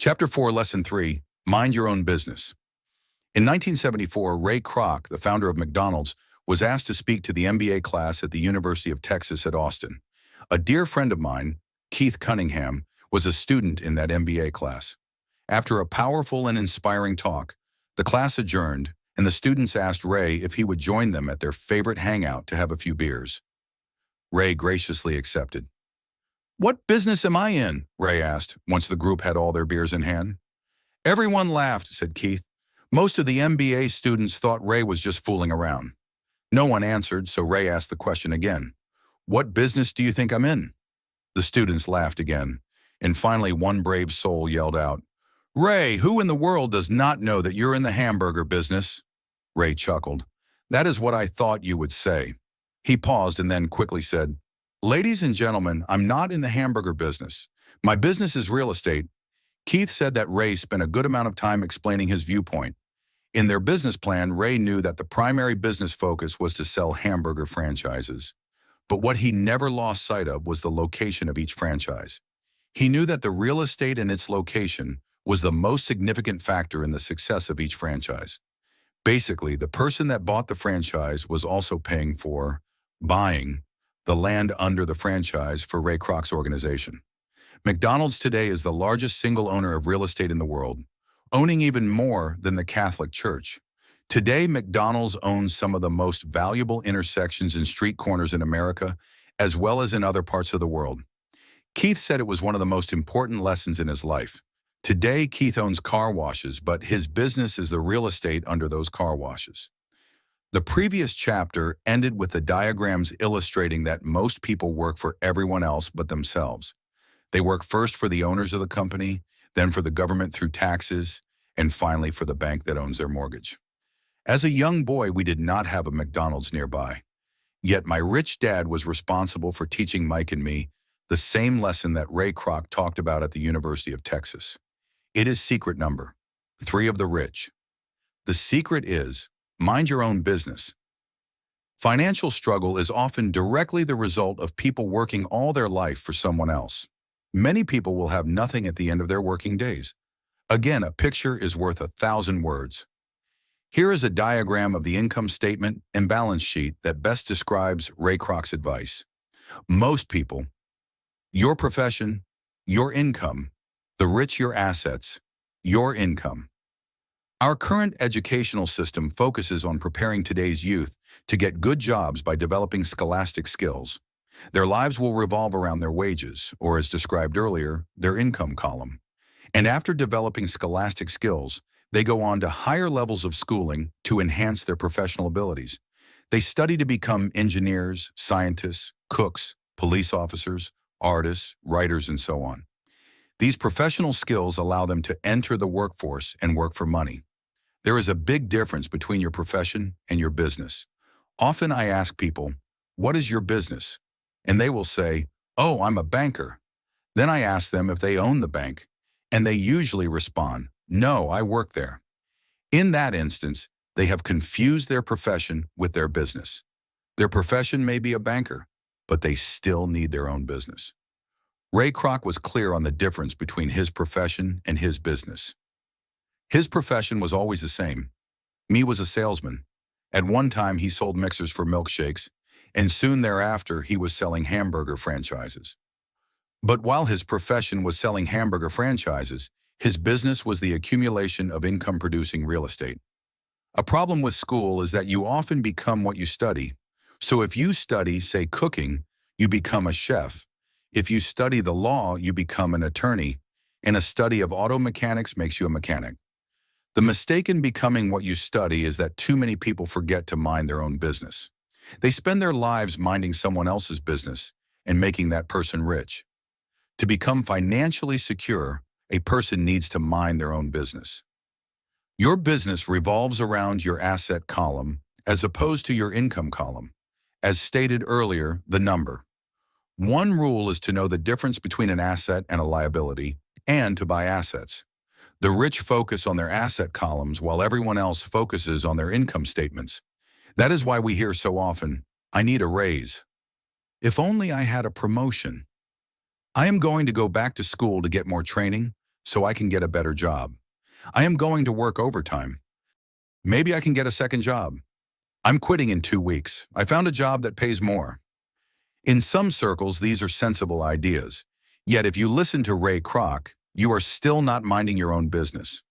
Chapter 4, Lesson 3, Mind Your Own Business. In 1974, Ray Kroc, the founder of McDonald's, was asked to speak to the MBA class at the University of Texas at Austin. A dear friend of mine, Keith Cunningham, was a student in that MBA class. After a powerful and inspiring talk, the class adjourned, and the students asked Ray if he would join them at their favorite hangout to have a few beers. Ray graciously accepted. "What business am I in?" Ray asked, once the group had all their beers in hand. "Everyone laughed," said Keith. Most of the MBA students thought Ray was just fooling around. No one answered, so Ray asked the question again. "What business do you think I'm in?" The students laughed again, and finally one brave soul yelled out, "Ray, who in the world does not know that you're in the hamburger business?" Ray chuckled. "That is what I thought you would say." He paused and then quickly said, "Ladies and gentlemen, I'm not in the hamburger business. My business is real estate." Keith said that Ray spent a good amount of time explaining his viewpoint. In their business plan, Ray knew that the primary business focus was to sell hamburger franchises. But what he never lost sight of was the location of each franchise. He knew that the real estate and its location was the most significant factor in the success of each franchise. Basically, the person that bought the franchise was also buying the land under the franchise for Ray Kroc's organization. McDonald's today is the largest single owner of real estate in the world, owning even more than the Catholic Church. Today, McDonald's owns some of the most valuable intersections and street corners in America, as well as in other parts of the world. Keith said it was one of the most important lessons in his life. Today, Keith owns car washes, but his business is the real estate under those car washes. The previous chapter ended with the diagrams illustrating that most people work for everyone else but themselves. They work first for the owners of the company, then for the government through taxes, and finally for the bank that owns their mortgage. As a young boy, we did not have a McDonald's nearby. Yet my rich dad was responsible for teaching Mike and me the same lesson that Ray Kroc talked about at the University of Texas. It is secret number 3 of the rich. The secret is, mind your own business. Financial struggle is often directly the result of people working all their life for someone else. Many people will have nothing at the end of their working days. Again, a picture is worth 1,000 words. Here is a diagram of the income statement and balance sheet that best describes Ray Kroc's advice. Most people, your profession, your income, the rich your assets, your income. Our current educational system focuses on preparing today's youth to get good jobs by developing scholastic skills. Their lives will revolve around their wages, or as described earlier, their income column. And after developing scholastic skills, they go on to higher levels of schooling to enhance their professional abilities. They study to become engineers, scientists, cooks, police officers, artists, writers, and so on. These professional skills allow them to enter the workforce and work for money. There is a big difference between your profession and your business. Often I ask people, "What is your business?" And they will say, "Oh, I'm a banker." Then I ask them if they own the bank, and they usually respond, "No, I work there." In that instance, they have confused their profession with their business. Their profession may be a banker, but they still need their own business. Ray Kroc was clear on the difference between his profession and his business. His profession was always the same. Me was a salesman. At one time, he sold mixers for milkshakes, and soon thereafter, he was selling hamburger franchises. But while his profession was selling hamburger franchises, his business was the accumulation of income-producing real estate. A problem with school is that you often become what you study. So if you study, say, cooking, you become a chef. If you study the law, you become an attorney, and a study of auto mechanics makes you a mechanic. The mistake in becoming what you study is that too many people forget to mind their own business. They spend their lives minding someone else's business and making that person rich. To become financially secure, a person needs to mind their own business. Your business revolves around your asset column as opposed to your income column. As stated earlier, the number. One rule is to know the difference between an asset and a liability, and to buy assets. The rich focus on their asset columns while everyone else focuses on their income statements. That is why we hear so often, "I need a raise." "If only I had a promotion." "I am going to go back to school to get more training, so I can get a better job. I am going to work overtime. Maybe I can get a second job. I'm quitting in 2 weeks. I found a job that pays more. In some circles, these are sensible ideas. Yet if you listen to Ray Kroc, you are still not minding your own business.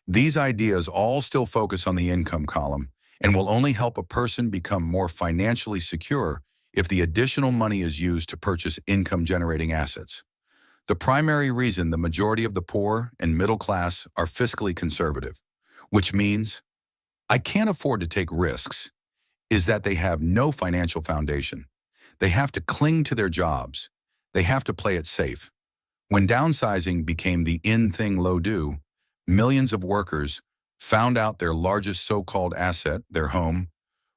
These ideas all still focus on the income column and will only help a person become more financially secure if the additional money is used to purchase income-generating assets. The primary reason the majority of the poor and middle class are fiscally conservative, which means I can't afford to take risks, is that they have no financial foundation. They have to cling to their jobs. They have to play it safe. When downsizing became the in thing low-do, millions of workers found out their largest so-called asset, their home,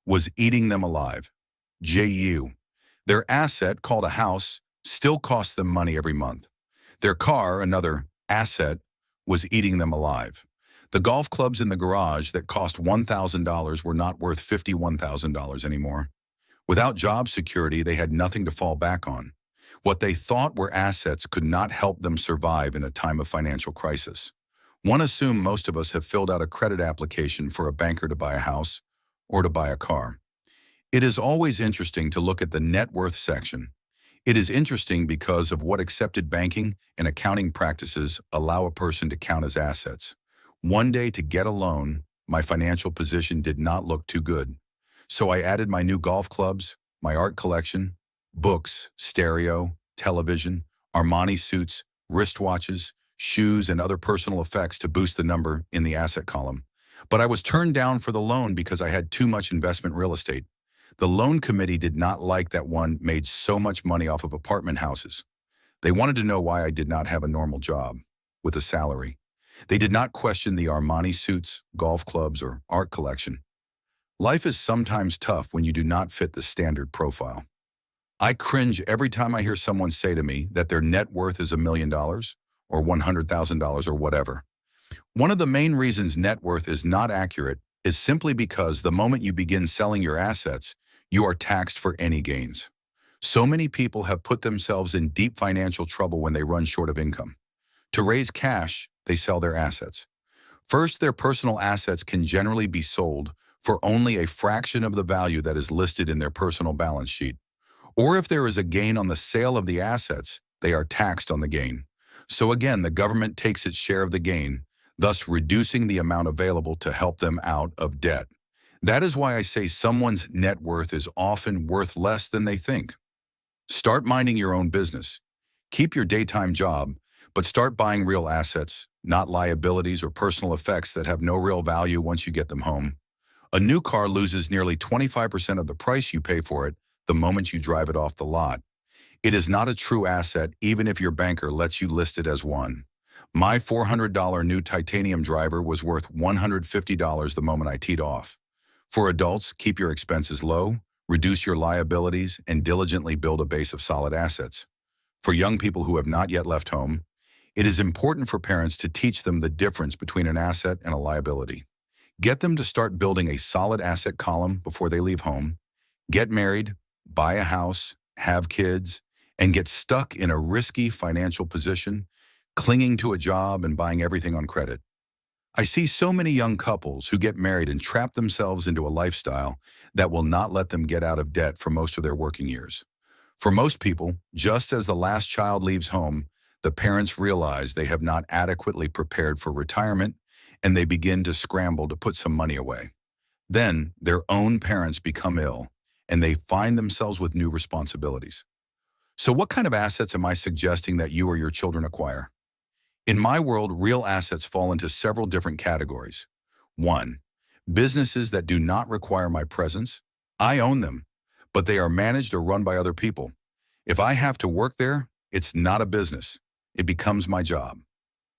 was eating them alive. JU. Their asset, called a house, still cost them money every month. Their car, another asset, was eating them alive. The golf clubs in the garage that cost $1,000 were not worth $51,000 anymore. Without job security, they had nothing to fall back on. What they thought were assets could not help them survive in a time of financial crisis. One assumes most of us have filled out a credit application for a banker to buy a house or to buy a car. It is always interesting to look at the net worth section. It is interesting because of what accepted banking and accounting practices allow a person to count as assets. One day, to get a loan, my financial position did not look too good. So I added my new golf clubs, my art collection, books, stereo, television, Armani suits, wristwatches, shoes, and other personal effects to boost the number in the asset column. But I was turned down for the loan because I had too much investment real estate. The loan committee did not like that one made so much money off of apartment houses. They wanted to know why I did not have a normal job with a salary. They did not question the Armani suits, golf clubs, or art collection. Life is sometimes tough when you do not fit the standard profile. I cringe every time I hear someone say to me that their net worth is $1 million or $100,000 or whatever. One of the main reasons net worth is not accurate is simply because the moment you begin selling your assets, you are taxed for any gains. So many people have put themselves in deep financial trouble when they run short of income. To raise cash, they sell their assets. First, their personal assets can generally be sold for only a fraction of the value that is listed in their personal balance sheet. Or if there is a gain on the sale of the assets, they are taxed on the gain. So again, the government takes its share of the gain, thus reducing the amount available to help them out of debt. That is why I say someone's net worth is often worth less than they think. Start minding your own business. Keep your daytime job, but start buying real assets, not liabilities or personal effects that have no real value once you get them home. A new car loses nearly 25% of the price you pay for it the moment you drive it off the lot. It is not a true asset even if your banker lets you list it as one. My $400 new titanium driver was worth $150 the moment I teed off. For adults, keep your expenses low, reduce your liabilities, and diligently build a base of solid assets. For young people who have not yet left home, it is important for parents to teach them the difference between an asset and a liability. Get them to start building a solid asset column before they leave home, get married, buy a house, have kids, and get stuck in a risky financial position, clinging to a job and buying everything on credit. I see so many young couples who get married and trap themselves into a lifestyle that will not let them get out of debt for most of their working years. For most people, just as the last child leaves home, the parents realize they have not adequately prepared for retirement and they begin to scramble to put some money away. Then their own parents become ill and they find themselves with new responsibilities. So what kind of assets am I suggesting that you or your children acquire? In my world, real assets fall into several different categories. 1. Businesses that do not require my presence. I own them, but they are managed or run by other people. If I have to work there, it's not a business. It becomes my job.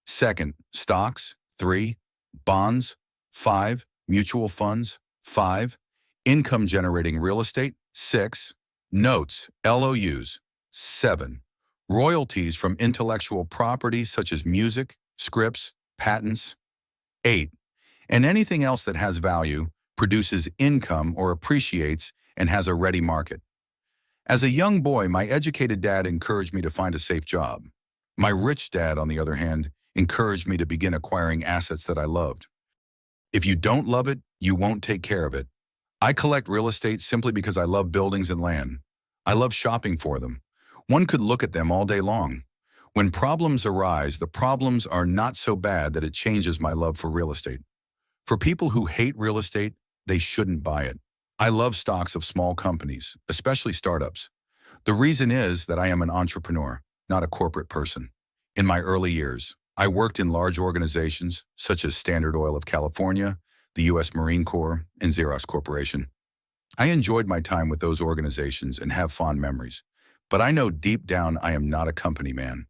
2. Stocks. 3. Bonds. 5. Mutual funds. 5. Income-generating real estate. 6. Notes, LOUs. 7. Royalties from intellectual property such as music, scripts, patents. 8. And anything else that has value, produces income or appreciates, and has a ready market. As a young boy, my educated dad encouraged me to find a safe job. My rich dad, on the other hand, encouraged me to begin acquiring assets that I loved. If you don't love it, you won't take care of it. I collect real estate simply because I love buildings and land. I love shopping for them. One could look at them all day long. When problems arise, the problems are not so bad that it changes my love for real estate. For people who hate real estate, they shouldn't buy it. I love stocks of small companies, especially startups. The reason is that I am an entrepreneur, not a corporate person. In my early years, I worked in large organizations such as Standard Oil of California, the U.S. Marine Corps, and Xerox Corporation. I enjoyed my time with those organizations and have fond memories, but I know deep down I am not a company man.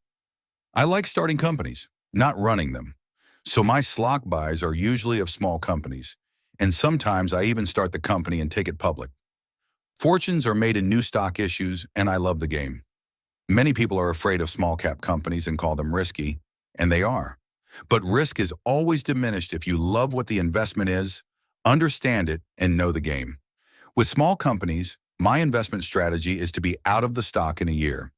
I like starting companies, not running them. So my stock buys are usually of small companies, and sometimes I even start the company and take it public. Fortunes are made in new stock issues, and I love the game. Many people are afraid of small cap companies and call them risky, and they are. But risk is always diminished if you love what the investment is, understand it, and know the game. With small companies, my investment strategy is to be out of the stock in a year.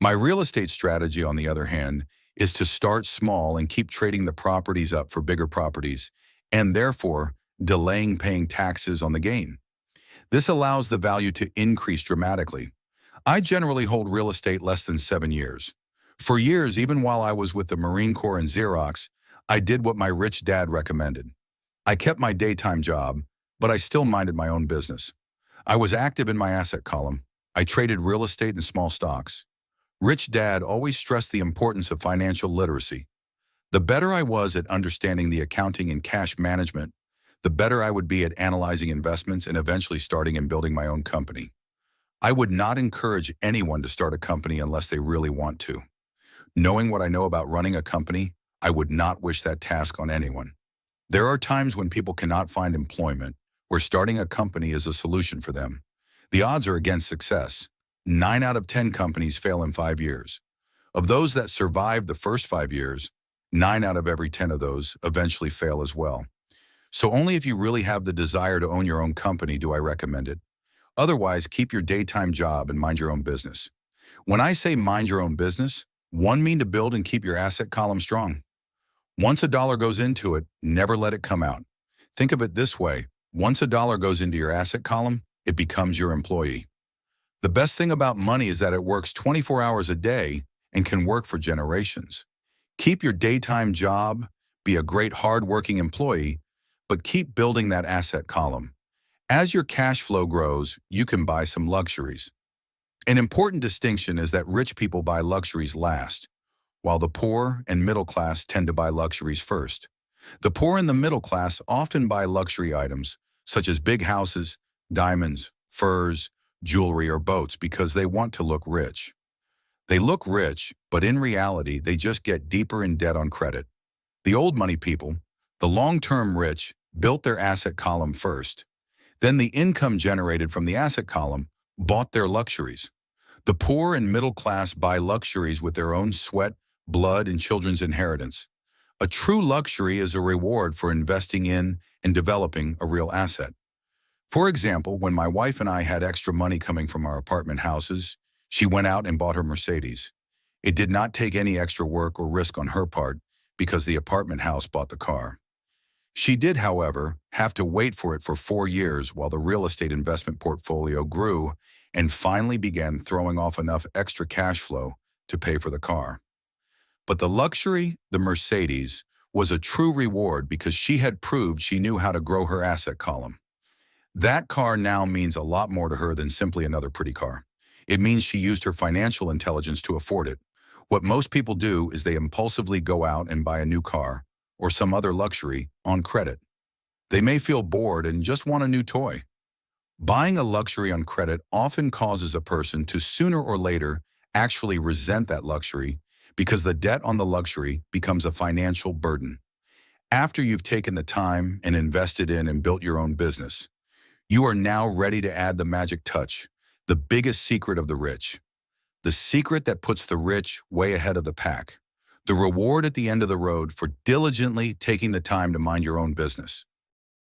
My real estate strategy, on the other hand, is to start small and keep trading the properties up for bigger properties, and therefore delaying paying taxes on the gain. This allows the value to increase dramatically. I generally hold real estate less than 7 years. For years, even while I was with the Marine Corps and Xerox, I did what my rich dad recommended. I kept my daytime job, but I still minded my own business. I was active in my asset column. I traded real estate and small stocks. Rich Dad always stressed the importance of financial literacy. The better I was at understanding the accounting and cash management, the better I would be at analyzing investments and eventually starting and building my own company. I would not encourage anyone to start a company unless they really want to. Knowing what I know about running a company, I would not wish that task on anyone. There are times when people cannot find employment, where starting a company is a solution for them. The odds are against success. 9 out of 10 companies fail in 5 years. Of those that survive the first 5 years, 9 out of every 10 of those eventually fail as well. So only if you really have the desire to own your own company do I recommend it. Otherwise, keep your daytime job and mind your own business. When I say mind your own business, one mean to build and keep your asset column strong. Once a dollar goes into it, never let it come out. Think of it this way. Once a dollar goes into your asset column, it becomes your employee. The best thing about money is that it works 24 hours a day and can work for generations. Keep your daytime job, be a great hard-working employee, but keep building that asset column. As your cash flow grows, you can buy some luxuries. An important distinction is that rich people buy luxuries last, while the poor and middle class tend to buy luxuries first. The poor and the middle class often buy luxury items, such as big houses, diamonds, furs, jewelry, or boats because they want to look rich. They look rich, but in reality, they just get deeper in debt on credit. The old money people, the long-term rich, built their asset column first. Then the income generated from the asset column bought their luxuries. The poor and middle class buy luxuries with their own sweat, blood, and children's inheritance. A true luxury is a reward for investing in and developing a real asset. For example, when my wife and I had extra money coming from our apartment houses, she went out and bought her Mercedes. It did not take any extra work or risk on her part because the apartment house bought the car. She did, however, have to wait for it for 4 years while the real estate investment portfolio grew and finally began throwing off enough extra cash flow to pay for the car. But the luxury, the Mercedes, was a true reward because she had proved she knew how to grow her asset column. That car now means a lot more to her than simply another pretty car. It means she used her financial intelligence to afford it. What most people do is they impulsively go out and buy a new car or some other luxury on credit. They may feel bored and just want a new toy. Buying a luxury on credit often causes a person to sooner or later actually resent that luxury because the debt on the luxury becomes a financial burden. After you've taken the time and invested in and built your own business, you are now ready to add the magic touch, the biggest secret of the rich. The secret that puts the rich way ahead of the pack. The reward at the end of the road for diligently taking the time to mind your own business.